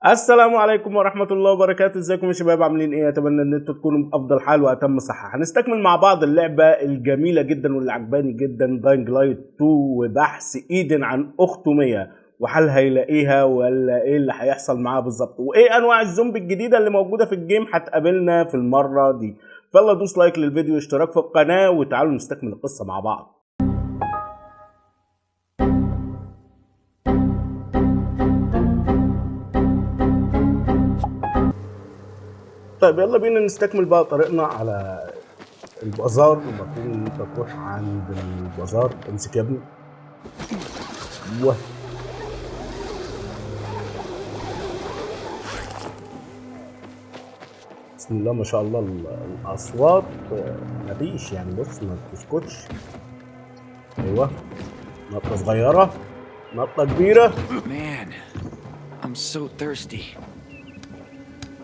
السلام عليكم ورحمة الله وبركاته. ازيكم يا شباب، عاملين ايه؟ اتمنى ان انتوا تكونوا بافضل حال واتم صحة. هنستكمل مع بعض اللعبة الجميلة جدا واللي عجباني جدا، داينغ لايت 2، وبحث ايدن عن اخته مية، وهل هيلاقيها ولا ايه اللي هيحصل معاها بالظبط، وايه انواع الزومبي الجديدة اللي موجودة في الجيم هتقابلنا في المرة دي. فيلا دوس لايك للفيديو واشتراك في القناة وتعالوا نستكمل القصة مع بعض. طيب يلا بينا نستكمل بقى طريقنا على البزار. المفروض ان انت تروح عند البزار. امسك يا ابني. ايوه، بسم الله ما شاء الله. الاصوات مفيش يعني، بص ما بتسكتش. ايوه، نقطه صغيره نقطه كبيره. Man, I'm so thirsty.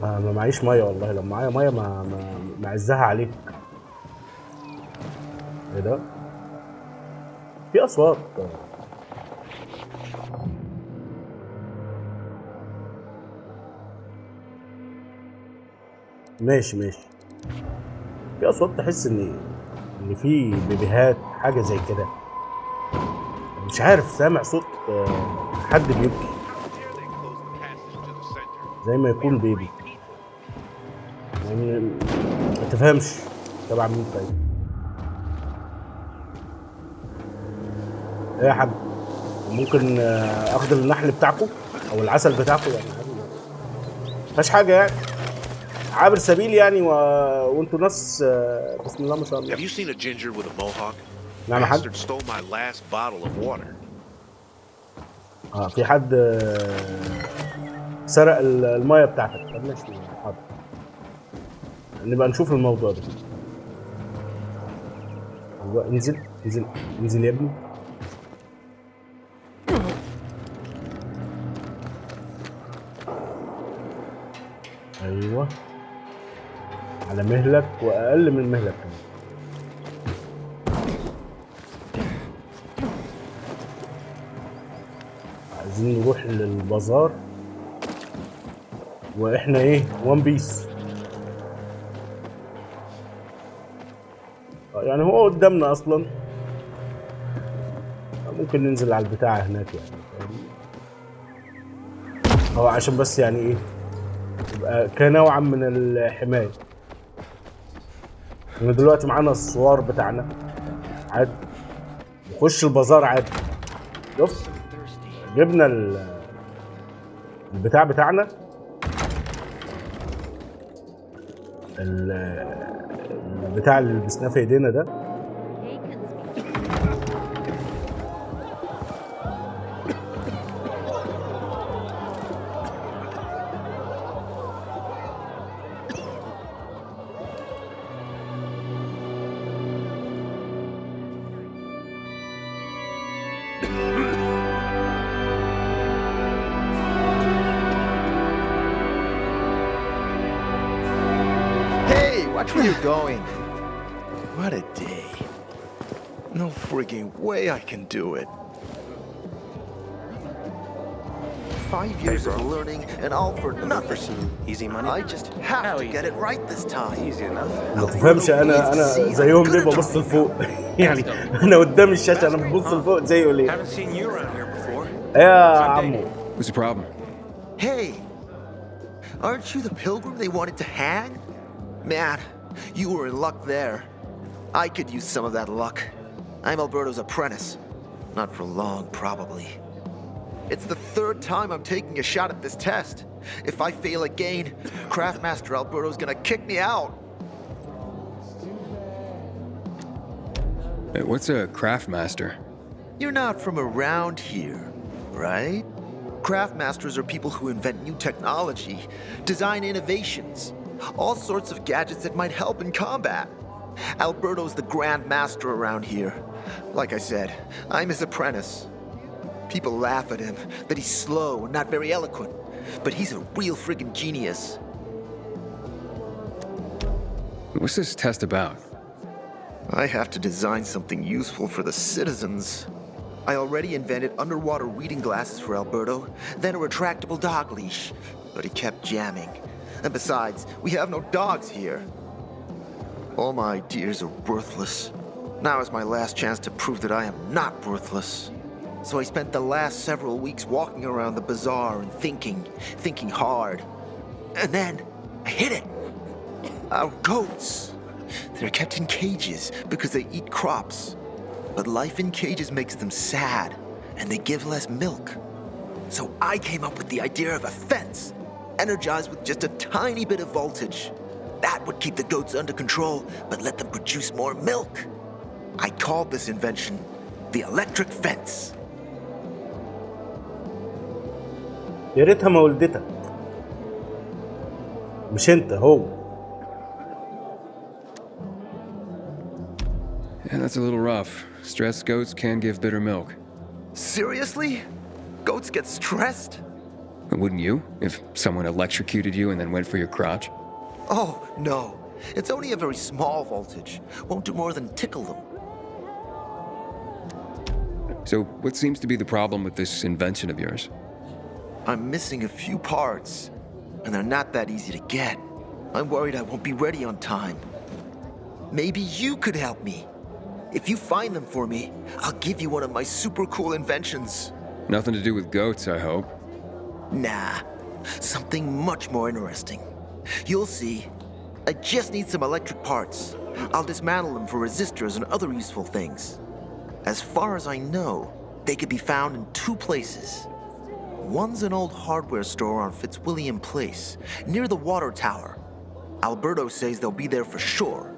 ما معيش ميه والله، لو معايا ميه ما عزها عليك. ايه ده؟ في اصوات. ماشي في اصوات تحس ان في بيبيهات، حاجه زي كده. مش عارف، سامع صوت حد بيبكي زي ما يكون بيبي، يعني ما تفهمش تبع مين. طيب ايه يا حاج، ممكن اخد النحل بتاعكم او العسل بتاعكم؟ يعني مفيش حاجه يعني، عابر سبيل يعني وانتوا ناس بسم الله ما شاء الله. Have you seen a ginger with a mohawk? نعم يا حاج. Bastard stole my last bottle of water. في حد سرق الميه بتاعتك. طب ماشي، حاضر، نبقى نشوف الموضوع ده. ايوه، انزل يا ابني. ايوه، على مهلك واقل من مهلك كمان. عايزين نروح للبزار واحنا ايه، وان بيس. يعني هو قدامنا اصلا، ممكن ننزل على البتاع هناك يعني. هو عشان بس يعني ايه، يبقى كنوعا من الحماية. احنا دلوقتي معانا الصوار بتاعنا عادي، نخش البازار عادي. شفت، جبنا البتاع بتاعنا، البتاع اللي لبسناه في ايدينا ده. Watch where you're going. What a day. No frigging way I can do it. 5 years of learning and all for nothing. Easy money. I just have to get it right this time. Easy enough. ما تفهمش، انا زيهم ليه ببص لفوق؟ يعني انا قدام الشاشه انا ببص لفوق زيه ليه؟ Haven't seen you around here before. يا عمو. What's the problem? Hey, aren't you the pilgrim they wanted to hang? Man, you were in luck there. I could use some of that luck. I'm Alberto's apprentice. Not for long, probably. It's the third time I'm taking a shot at this test. If I fail again, Craftmaster Alberto's gonna kick me out. Hey, what's a craftmaster? You're not from around here, right? Craftmasters are people who invent new technology, design innovations, all sorts of gadgets that might help in combat. Alberto's the Grand Master around here. Like I said, I'm his apprentice. People laugh at him, that he's slow and not very eloquent, but he's a real friggin' genius. What's this test about? I have to design something useful for the citizens. I already invented underwater reading glasses for Alberto, then a retractable dog leash. but he kept jamming. And besides, we have no dogs here. All my ideas are worthless. Now is my last chance to prove that I am not worthless. So I spent the last several weeks walking around the bazaar and thinking hard. And then I hit it. Our goats. They're kept in cages because they eat crops. But life in cages makes them sad, and they give less milk. So I came up with the idea of a fence, energized with just a tiny bit of voltage. That would keep the goats under control, but let them produce more milk. I called this invention the electric fence. يا ريتها ما ولدتك. مش انت، هو. Yeah, that's a little rough. Stressed goats can give bitter milk. Seriously? Goats get stressed? Wouldn't you, if someone electrocuted you and then went for your crotch? Oh, no. It's only a very small voltage. Won't do more than tickle them. So, what seems to be the problem with this invention of yours? I'm missing a few parts, and they're not that easy to get. I'm worried I won't be ready on time. Maybe you could help me. If you find them for me, I'll give you one of my super cool inventions. Nothing to do with goats, I hope. Nah, something much more interesting. You'll see. I just need some electric parts. I'll dismantle them for resistors and other useful things. As far as I know, they could be found in two places. One's an old hardware store on Fitzwilliam Place, near the water tower. Alberto says they'll be there for sure.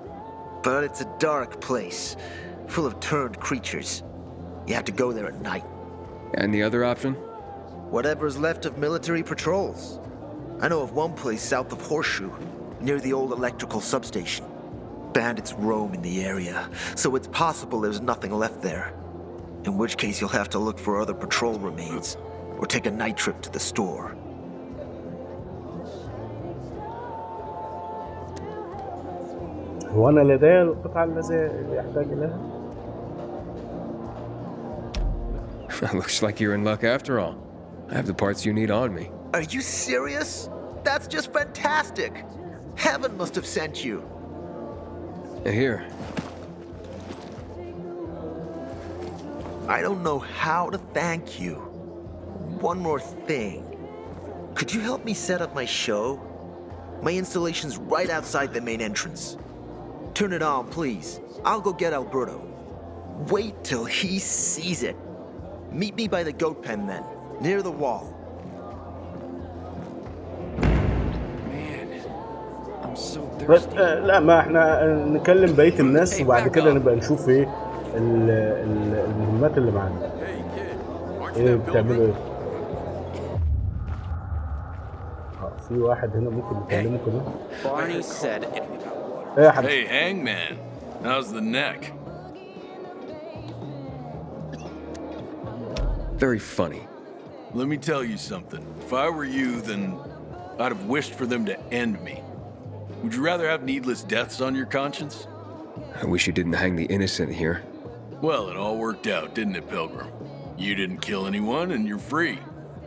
But it's a dark place, full of turned creatures. You have to go there at night. And the other option? Whatever's left of military patrols. I know of one place south of Horseshoe, near the old electrical substation. Bandits roam in the area, so it's possible there's nothing left there. In which case you'll have to look for other patrol remains, or take a night trip to the store. هو أنا لدي القطعة اللي يحتاج إليها؟ Looks like you're in luck after all. I have the parts you need on me. Are you serious? That's just fantastic! Heaven must have sent you. Here. I don't know how to thank you. One more thing. Could you help me set up my show? My installation's right outside the main entrance. Turn it on, please. I'll go get Alberto. Wait till he sees it. Meet me by the goat pen then, near the wall. Man, I'm so بس thirsty. لا، ما احنا نكلم بقية الناس وبعد كده نبقى نشوف ايه المهمات اللي معانا. ايه بتعملوا ايه؟ في واحد هنا ممكن نكلمه كده. Barney said it. ايه يا حبيبي؟ Hey, Hangman, how's the neck? Very funny. Let me tell you something. If I were you, then I'd have wished for them to end me. Would you rather have needless deaths on your conscience? I wish you didn't hang the innocent here. Well, it all worked out, didn't it, Pilgrim? You didn't kill anyone, and you're free.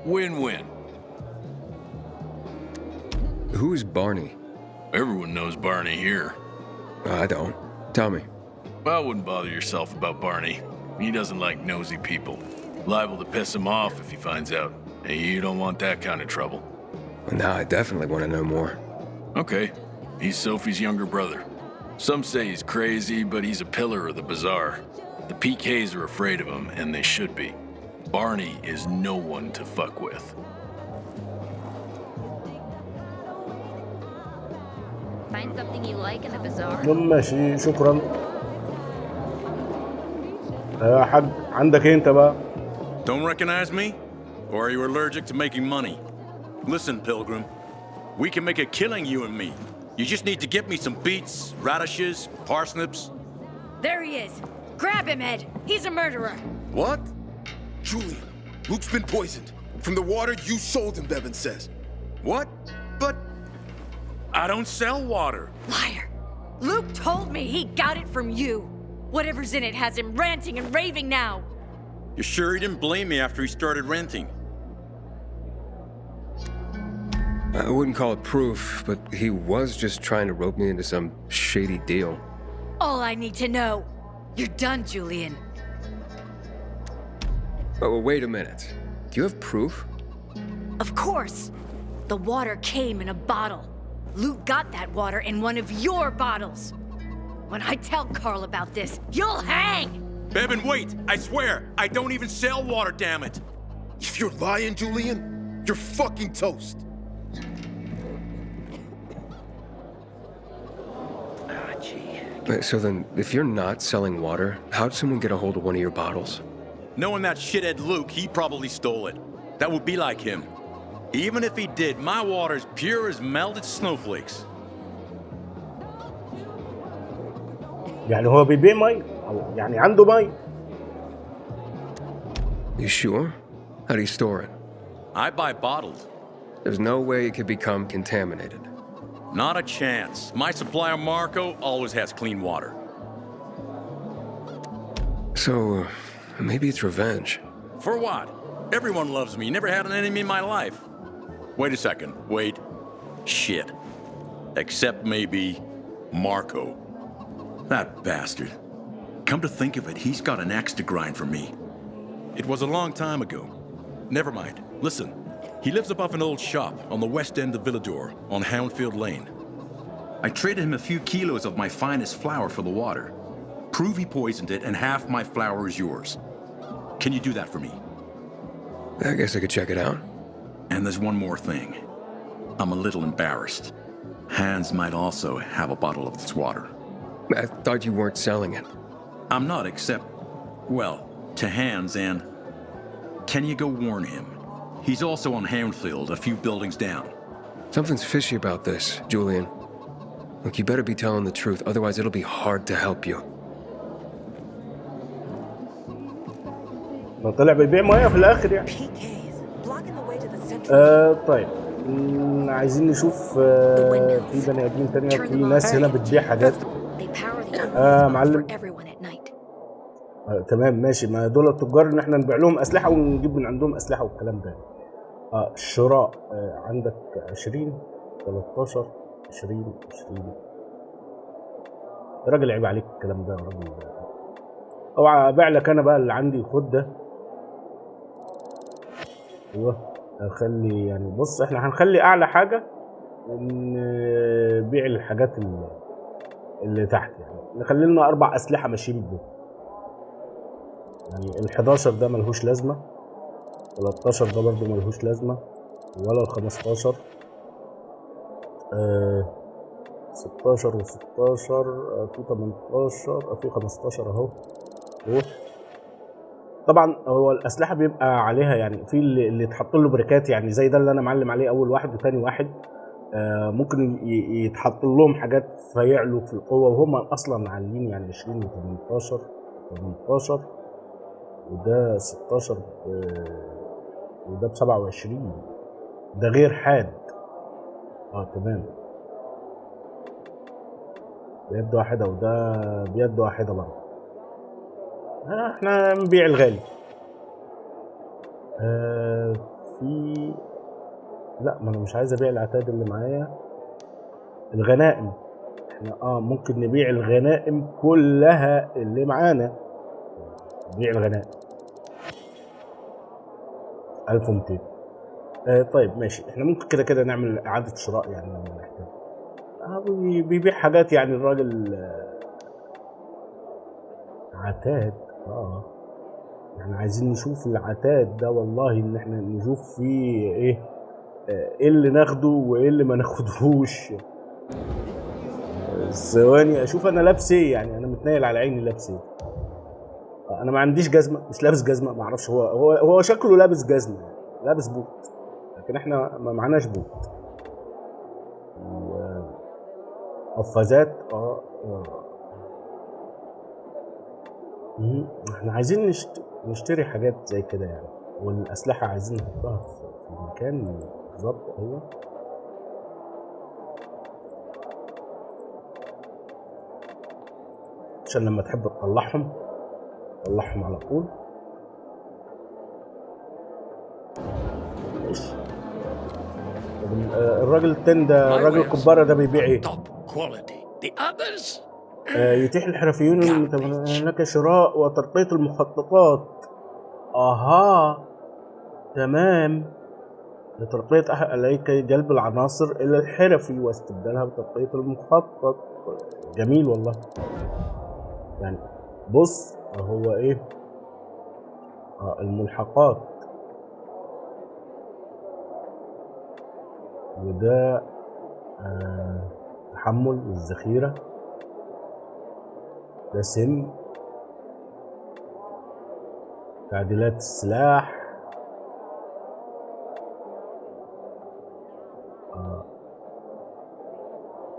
Win-win. Who's Barney? Everyone knows Barney here. I don't. Tell me. I wouldn't bother yourself about Barney. He doesn't like nosy people. Liable to piss him off if he finds out. And you don't want that kind of trouble. Well, now I definitely want to know more. Okay. He's Sophie's younger brother. Some say he's crazy, but he's a pillar of the Bazaar. The PKs are afraid of him, and they should be. Barney is no one to fuck with. Find something you like in the bazaar. ماشي، شكرا. يا حاج، عندك ايه انت بقى؟ Don't recognize me? Or are you allergic to making money? Listen, Pilgrim. We can make a killing, you and me. You just need to get me some beets, radishes, parsnips. There he is. Grab him, Ed. He's a murderer. What? Julian, Luke's been poisoned. From the water you sold him, Bevan says. What? But I don't sell water. Liar. Luke told me he got it from you. Whatever's in it has him ranting and raving now. You sure he didn't blame me after he started renting? I wouldn't call it proof, but he was just trying to rope me into some shady deal. All I need to know. You're done, Julian. Oh, wait a minute. Do you have proof? Of course. The water came in a bottle. Luke got that water in one of your bottles. When I tell Carl about this, you'll hang! Bevan, wait! I swear, I don't even sell water, damn it! If you're lying, Julian, you're fucking toast. So then, if you're not selling water, how'd someone get a hold of one of your bottles? Knowing that shithead Luke, he probably stole it. That would be like him. Even if he did, my water's pure as melted snowflakes. يعني هو بيبيع مي أو يعني عنده مي. You sure? How do you store it? I buy bottled. There's no way it could become contaminated. Not a chance. My supplier Marco always has clean water. So, maybe it's revenge. For what? Everyone loves me. Never had an enemy in my life. Wait a second. Wait. Shit. Except maybe Marco. That bastard. Come to think of it, he's got an axe to grind for me. It was a long time ago. Never mind. Listen. He lives above an old shop on the west end of Villador on Houndfield Lane. I traded him a few kilos of my finest flour for the water. Prove he poisoned it and half my flour is yours. Can you do that for me? I guess I could check it out. And there's one more thing. I'm a little embarrassed. Hans might also have a bottle of this water. I thought you weren't selling it. I'm not, except, well, to Hans and... Can you go warn him? He's also on Houndfield, a few buildings down. Something's fishy about this, Julian. Look, you better be telling the truth, otherwise it'll be hard to help you. ما طلع بيبيع ميه في الاخر يعني. طيب عايزين نشوف في بني ادمين تانية، في ناس هنا بتبيع حاجات. معلم. تمام ماشي، ما دول التجار ان احنا نبيع لهم اسلحه ونجيب من عندهم اسلحه والكلام ده. الشراء عندك 20 13 20 20. راجل عيب عليك الكلام ده يا راجل. اوعى ابيع لك انا بقى اللي عندي، خد ده. ايوه خلي يعني، بص احنا هنخلي اعلى حاجه ونبيع الحاجات اللي تحت، يعني نخلي لنا 4 اسلحه ماشيين بيه. يعني ال11 ده ملهوش لازمه، ال13 ده برضه ملهوش لازمه، ولا ال15. 16 و16 في 18 في 15 اهو. طبعا هو الاسلحه بيبقى عليها يعني في اللي يتحط له بريكات، يعني زي ده اللي انا معلم عليه اول واحد وثاني واحد. ممكن يتحط لهم حاجات فيعلوا في القوه وهم اصلا عاليين، يعني 20 و18 18 وده 16 وده ب 27. ده غير حاد. تمام، بيد واحده وده بيد واحده برضه. احنا نبيع الغالي. في لا، ما انا مش عايز ابيع العتاد اللي معايا. الغنائم احنا ممكن نبيع الغنائم كلها اللي معانا. نبيع الغنائم 1200. طيب ماشي، احنا ممكن كده نعمل اعادة شراء يعني لما نحتاج. بيبيع حاجات يعني الراجل عتاد. احنا عايزين نشوف العتاد ده والله، ان احنا نشوف فيه ايه اللي ناخده وايه اللي ما ناخدهوش. ثواني اشوف انا لابس ايه، يعني انا متنيل على عيني لابس ايه. انا ما عنديش جزمه، مش لابس جزمه، ما اعرفش هو شكله لابس جزمه، لابس بوت، لكن احنا ما معناش بوت. قفازات احنا عايزين نشتري حاجات زي كده يعني، والاسلحه عايزين نحطها في المكان بالظبط. ايوه عشان لما تحب تطلعهم على طول. ماشي الراجل التاني ده، الراجل الكبارة ده بيبيع ايه؟ Top quality. The others? يتيح للحرفيون هناك شراء وترقية المخططات. اها تمام. لترقية كي جلب العناصر إلى الحرفي واستبدالها بترقية المخطط. جميل والله. يعني بص هو ايه الملحقات، وده تحمل الذخيرة، ده سم، تعديلات السلاح،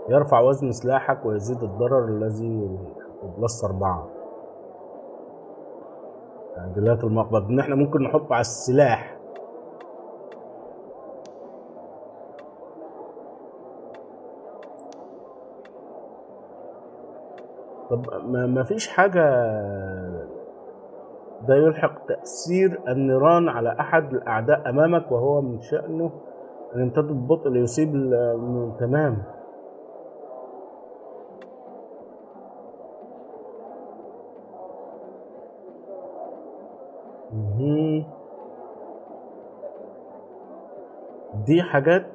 يرفع وزن سلاحك ويزيد الضرر الذي بلس 4. تعديلات المقبض ان احنا ممكن نحطه على السلاح. طب ما فيش حاجة. ده يلحق تأثير النيران على أحد الأعداء أمامك وهو من شأنه أن يمتد ببطء ليصيب تمام. دي حاجات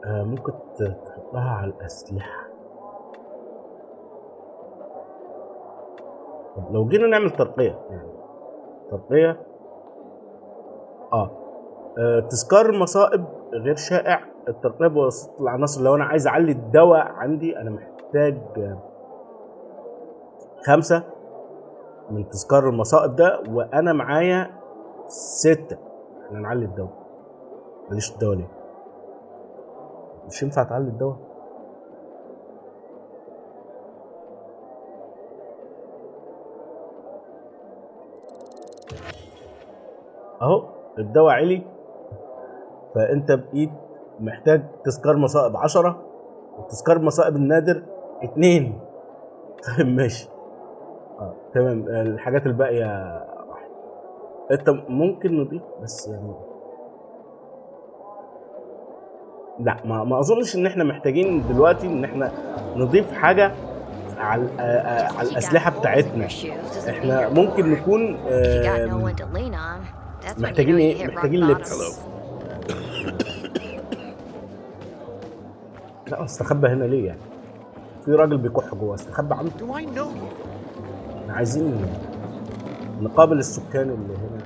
ممكن تحطها على الأسلحة. طب لو جينا نعمل ترقية، يعني ترقية تذكار المصائب غير شائع. الترقية بواسطة العناصر. لو أنا عايز أعلي الدواء عندي أنا محتاج 5 من تذكار المصائب ده، وأنا معايا 6. احنا نعلي الدواء. ماليش الدواء ليه؟ مش ينفع تعلي الدواء. اهو الدواء علي، فانت بقيت محتاج تذكار مصائب 10 وتذكار مصائب النادر 2. طيب ماشي. تمام. الحاجات الباقية راحت. انت ممكن نضيف بس يعني لا، ما اظنش ان احنا محتاجين دلوقتي ان احنا نضيف حاجة على الأسلحة بتاعتنا. احنا ممكن نكون محتاجين ايه؟ محتاجين لبس. لا استخبى هنا ليه يعني؟ في راجل بيكح جوه، استخبى عنه. احنا عايزين نقابل السكان اللي هنا.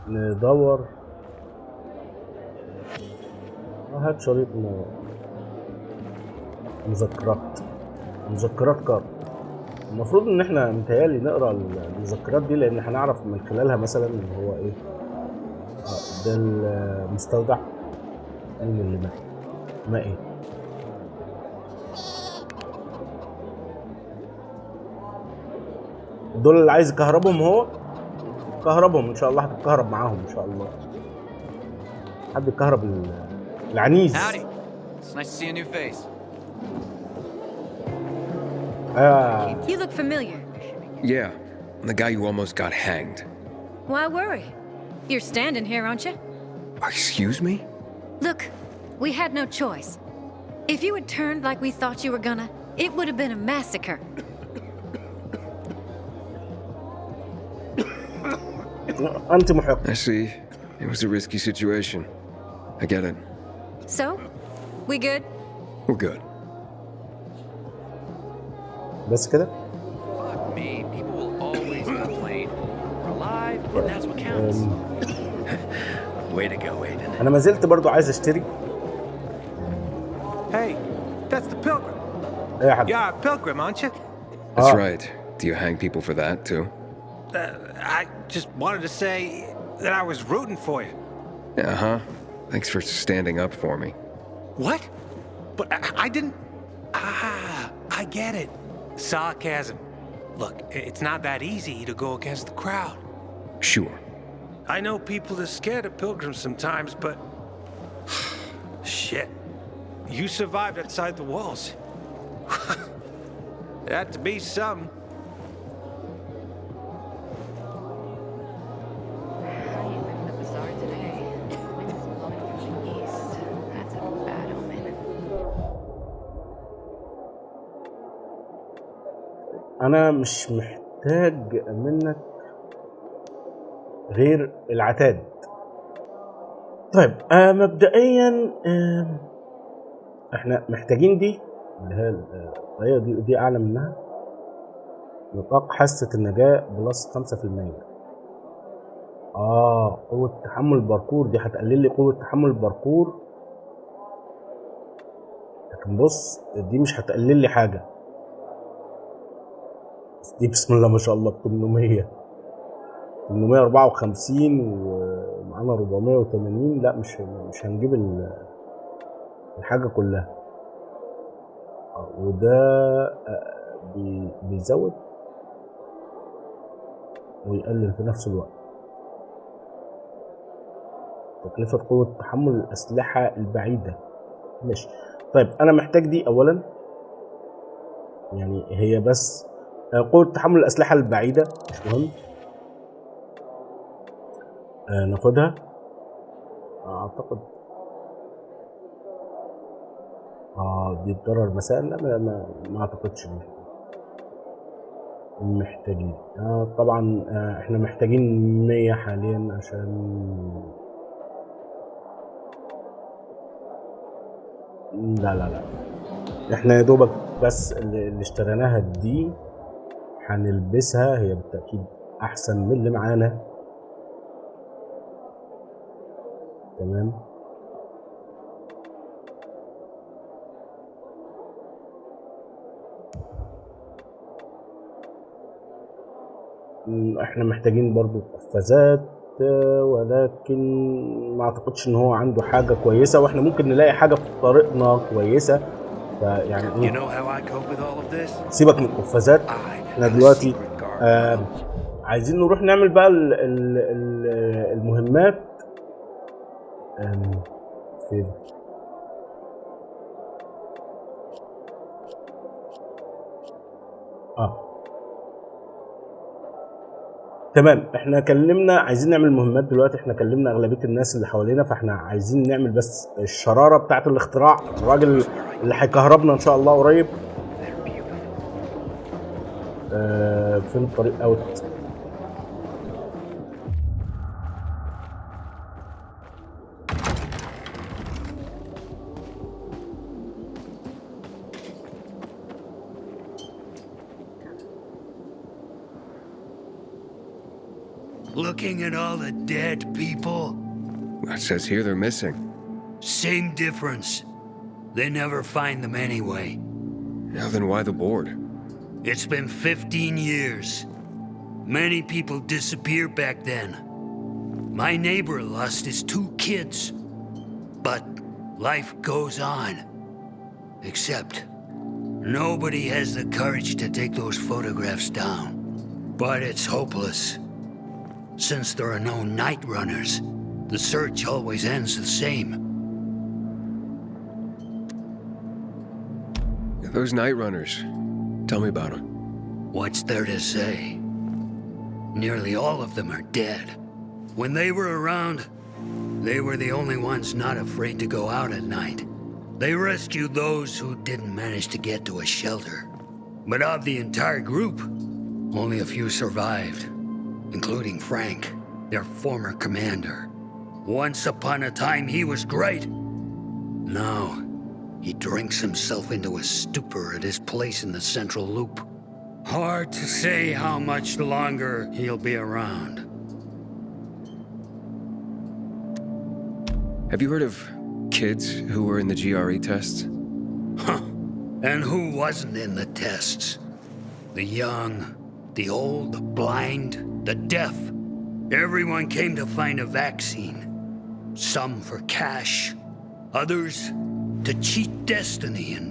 ندور. هات شريط مذكرات كارت. المفروض ان احنا متهيألي نقرا المذكرات دي، لان هنعرف من خلالها مثلا ان هو ايه. ده المستودع. مين اللي مات؟ ما ايه؟ دول اللي عايز يكهربهم، هو كهربهم ان شاء الله. هتتكهرب معاهم ان شاء الله. حد يكهرب العنيز. Howdy. It's nice to see a new face. You look familiar. Yeah, the guy who almost got hanged. Why worry? You're standing here, aren't you? Excuse me? Look, we had no choice. If you had turned like we thought you were gonna, it would have been a massacre. أنت محق. I see. It was a risky situation. I get it. So, we good? We're good. بس كده؟ Fuck me, people will always complain. We're alive, and that's what counts. Way to go, Aiden. أنا ما زلت برضو عايز أشتري. Hey, that's the pilgrim. إيه يا حبيبي؟ You're a pilgrim, aren't you? That's right. Do you hang people for that too? I just wanted to say that I was rooting for you. Uh-huh. Thanks for standing up for me. What? But I didn't... I get it. Sarcasm. Look, it's not that easy to go against the crowd. Sure. I know people are scared of pilgrims sometimes, but... Shit. You survived outside the walls. It had to be some. The Bazar انا مش محتاج منك غير العتاد. طيب مبدئيا احنا محتاجين دي اللي هي الطريقه دي اعلى منها. نطاق حاسه النجاه بلس 5%. قوه تحمل الباركور دي هتقلل لي قوه تحمل الباركور، لكن بص دي مش هتقلل لي حاجه. بس دي بسم الله ما شاء الله ب 854 ومعانا 480. لا مش هنجيب الحاجه كلها. وده بيزود ويقلل في نفس الوقت. تكلفة قوة تحمل الأسلحة البعيدة ماشي. طيب أنا محتاج دي أولا، يعني هي بس قوة تحمل الأسلحة البعيدة مش مهم. ناخدها أعتقد. دي تضرر مسائل. لا ما أعتقدش محتاجين. طبعا احنا محتاجين 100 حاليا عشان لا احنا يا دوبك بس اللي اشتريناها دي هنلبسها. هي بالتأكيد احسن من اللي معانا. تمام. احنا محتاجين برضو قفازات، ولكن ما اعتقدش ان هو عنده حاجة كويسة، واحنا ممكن نلاقي حاجة في طريقنا كويسة. فيعني سيبك من القفازات. احنا دلوقتي عايزين نروح نعمل بقى المهمات. فين؟ تمام. احنا كلمنا عايزين نعمل مهمات دلوقتي. احنا كلمنا اغلبيه الناس اللي حوالينا، فاحنا عايزين نعمل بس الشراره بتاعه الاختراع، الراجل اللي هيكهربنا ان شاء الله قريب. فين طريق اوت؟ Looking at all the dead people? It says here they're missing. Same difference. They never find them anyway. Now then why the board? It's been 15 years. Many people disappeared back then. My neighbor lost his 2 kids. But life goes on. Except nobody has the courage to take those photographs down. But it's hopeless. Since there are no night runners, the search always ends the same. Those night runners, tell me about them. What's there to say? Nearly all of them are dead. When they were around, they were the only ones not afraid to go out at night. They rescued those who didn't manage to get to a shelter. But of the entire group, only a few survived. Including Frank, their former commander. Once upon a time, he was great. Now, he drinks himself into a stupor at his place in the central loop. Hard to say how much longer he'll be around. Have you heard of kids who were in the GRE tests? Huh. And who wasn't in the tests? The young, the old, the blind, the deaf. Everyone came to find a vaccine. Some for cash, others to cheat destiny and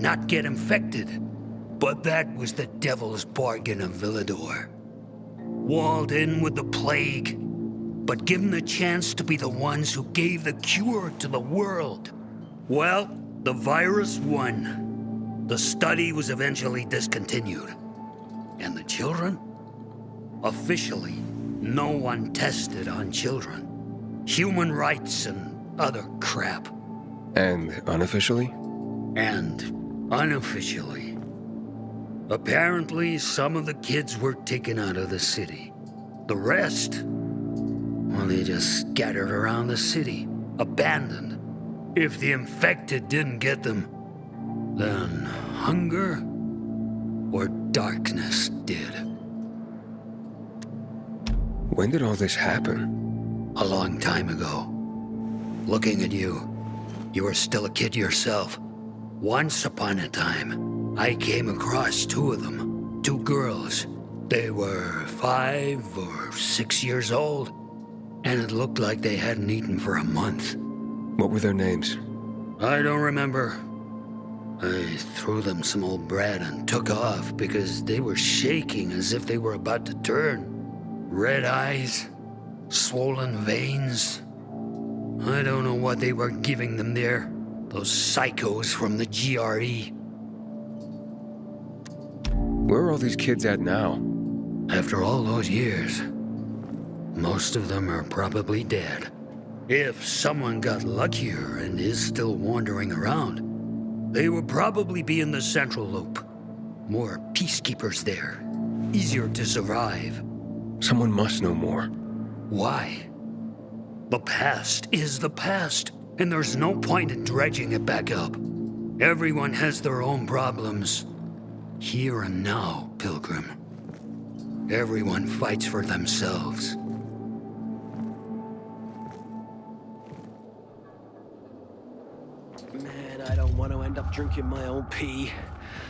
not get infected. But that was the devil's bargain of Villador. Walled in with the plague, but given the chance to be the ones who gave the cure to the world. Well, the virus won. The study was eventually discontinued. And the children? Officially, no one tested on children. Human rights and other crap. And unofficially? And unofficially, Apparently, some of the kids were taken out of the city. The rest, well, they just scattered around the city, abandoned. If the infected didn't get them, then hunger or darkness did. When did all this happen? A long time ago. Looking at you, you were still a kid yourself. Once upon a time, I came across two of them, two girls. They were 5 or 6 years old, and it looked like they hadn't eaten for a month. What were their names? I don't remember. I threw them some old bread and took off because they were shaking as if they were about to turn. Red eyes, swollen veins. I don't know what they were giving them there. Those psychos from the GRE. Where are all these kids at now? After all those years, most of them are probably dead. If someone got luckier and is still wandering around, they would probably be in the Central Loop. More peacekeepers there. Easier to survive. Someone must know more. Why? The past is the past, and there's no point in dredging it back up. Everyone has their own problems. Here and now, Pilgrim. Everyone fights for themselves. Man, I don't want to end up drinking my own pee.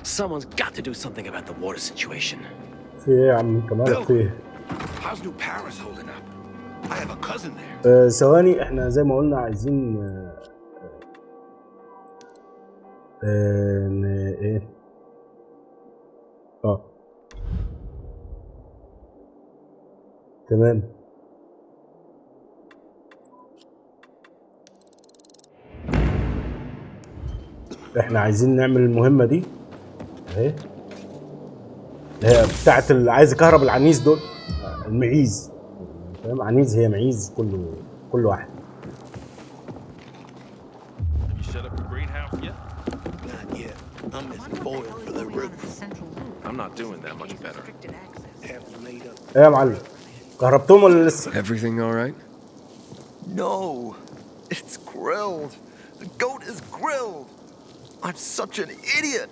Someone's got to do something about the water situation. في ايه يا عم كمان في ايه؟ How's New Paris holding up? I have a cousin there. ثواني احنا زي ما قلنا عايزين ايه تمام. احنا عايزين نعمل المهمة دي اهي، هي بتاعت اللي عايز يكهرب العنيز دول، المعيز، فاهم؟ عنيز هي معيز، كل واحد. I'm not doing that much better. ايه يا معلم؟ كهربتهم ولا لسه؟ Everything all right? No, it's grilled. The goat is grilled. I'm such an idiot.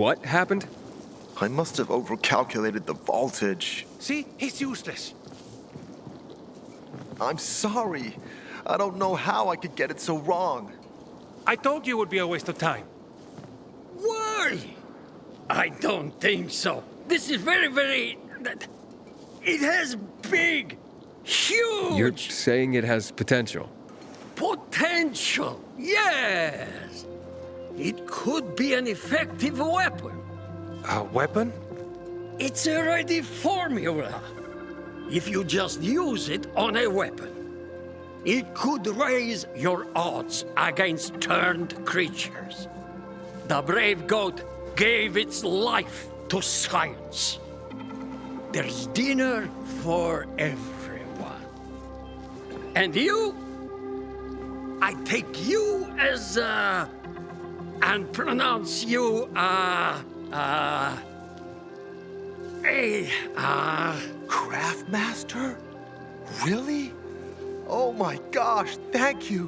What happened? I must have overcalculated the voltage. See? He's useless. I'm sorry. I don't know how I could get it so wrong. I told you it would be a waste of time. Why? I don't think so. This is very... It has big, huge... You're saying it has potential? Potential, yes. It could be an effective weapon. A weapon? It's a ready formula. If you just use it on a weapon, it could raise your odds against turned creatures. The brave goat gave its life to science. There's dinner for everyone. And you? I take you as and pronounce you Craftmaster? Really? Oh my gosh, thank you.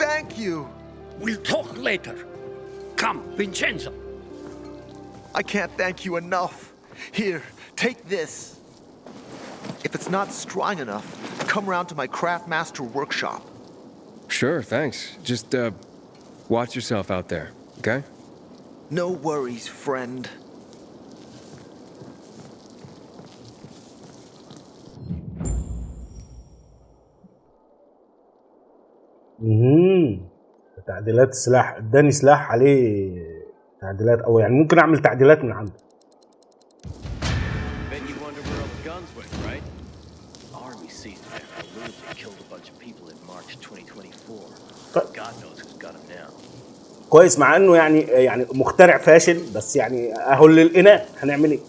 Thank you. We'll talk later. Come, Vincenzo. I can't thank you enough. Here, take this. If it's not strong enough, come around to my Craftmaster workshop. Sure, thanks. Just, watch yourself out there, okay? No worries, friend. تعديلات السلاح، اداني سلاح عليه تعديلات، او يعني ممكن اعمل تعديلات من عنده. كويس، مع انه يعني مخترع فاشل، بس يعني اهو للاناء هنعمل ايه؟